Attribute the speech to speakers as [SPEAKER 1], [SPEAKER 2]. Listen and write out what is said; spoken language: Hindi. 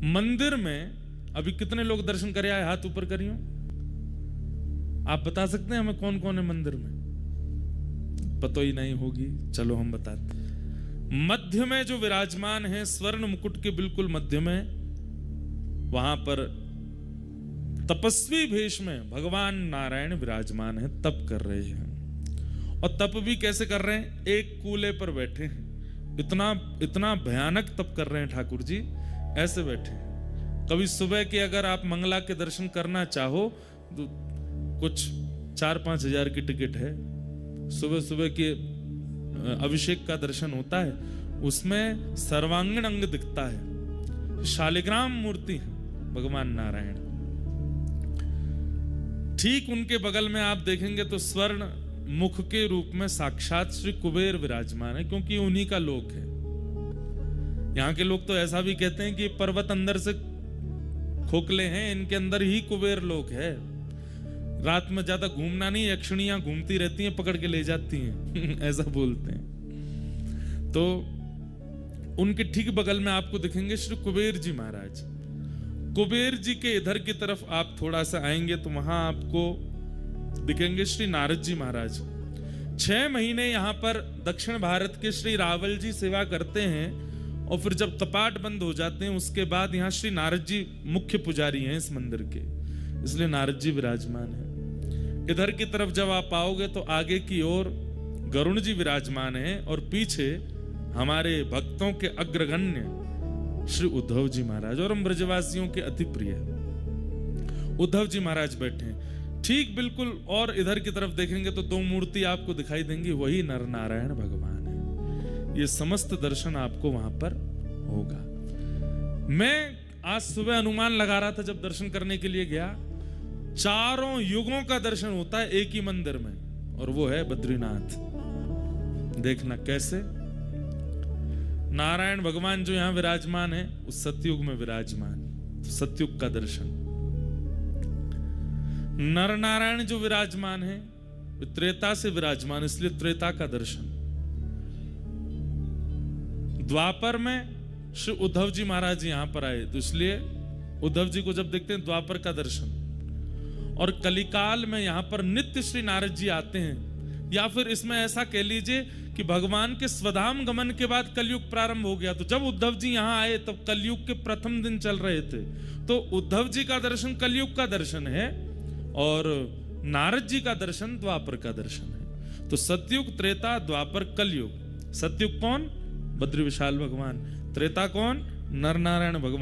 [SPEAKER 1] मंदिर में अभी कितने लोग दर्शन करे आए? हाथ ऊपर करियो। आप बता सकते हैं हमें कौन कौन है मंदिर में? पता ही नहीं होगी, चलो हम बताते। मध्य में जो विराजमान है, स्वर्ण मुकुट के बिल्कुल मध्य में, वहां पर तपस्वी भेष में भगवान नारायण विराजमान है, तप कर रहे हैं। और तप भी कैसे कर रहे हैं? एक कूले पर बैठे हैं। इतना भयानक तप कर रहे हैं ठाकुर जी, ऐसे बैठे हैं। कभी सुबह के अगर आप मंगला के दर्शन करना चाहो तो कुछ 4-5 हजार की टिकट है। सुबह सुबह के अभिषेक का दर्शन होता है, उसमें सर्वांगीण अंग दिखता है। शालिग्राम मूर्ति है भगवान नारायण। ठीक उनके बगल में आप देखेंगे तो स्वर्ण मुख के रूप में साक्षात श्री कुबेर विराजमान है, क्योंकि उन्हीं का लोक है। यहाँ के लोग तो ऐसा भी कहते हैं कि पर्वत अंदर से खोखले हैं, इनके अंदर ही कुबेर लोक है। रात में ज्यादा घूमना नहीं, यक्षिणियां घूमती रहती हैं, पकड़ के ले जाती हैं ऐसा बोलते हैं। तो उनके ठीक बगल में आपको दिखेंगे श्री कुबेर जी महाराज। कुबेर जी के इधर की तरफ आप थोड़ा सा आएंगे तो वहां आपको दिखेंगे श्री नारद जी महाराज। 6 महीने यहाँ पर दक्षिण भारत के श्री रावल जी सेवा करते हैं, और फिर जब कपाट बंद हो जाते हैं उसके बाद यहाँ श्री नारद जी मुख्य पुजारी हैं इस मंदिर के, इसलिए नारद जी विराजमान है। इधर की तरफ जब आप आओगे तो आगे की ओर गरुण जी विराजमान हैं, और पीछे हमारे भक्तों के अग्रगण्य श्री उद्धव जी महाराज, और हम ब्रजवासियों के अति प्रिय उद्धव जी महाराज बैठे हैं। ठीक बिल्कुल, और इधर की तरफ देखेंगे तो 2 मूर्ति आपको दिखाई देंगी, वही नर नारायण भगवान है। ये समस्त दर्शन आपको वहां पर होगा। मैं आज सुबह अनुमान लगा रहा था जब दर्शन करने के लिए गया, 4 युगों का दर्शन होता है एक ही मंदिर में, और वो है बद्रीनाथ। देखना कैसे नारायण भगवान जो यहां विराजमान है उस सतयुग में विराजमान, तो सतयुग का दर्शन। नर नारायण जो विराजमान है त्रेता से विराजमान, इसलिए त्रेता का दर्शन। द्वापर में श्री उद्धव जी महाराज यहां पर आए, तो इसलिए उद्धव जी को जब देखते हैं द्वापर का दर्शन। और कलिकाल में यहां पर नित्य श्री नारद जी आते हैं, या फिर इसमें ऐसा कह लीजिए कि भगवान के स्वधाम गमन के बाद कलयुग प्रारंभ हो गया। तो जब उद्धव जी यहां आए तब कलयुग के प्रथम दिन चल रहे थे, तो उद्धव जी का दर्शन कलयुग का दर्शन है, और नारद जी का दर्शन द्वापर का दर्शन है। तो सतयुग, त्रेता, द्वापर, कलयुग। सतयुग कौन? बद्री विशाल भगवान। त्रेता कौन? नर नारायण भगवान।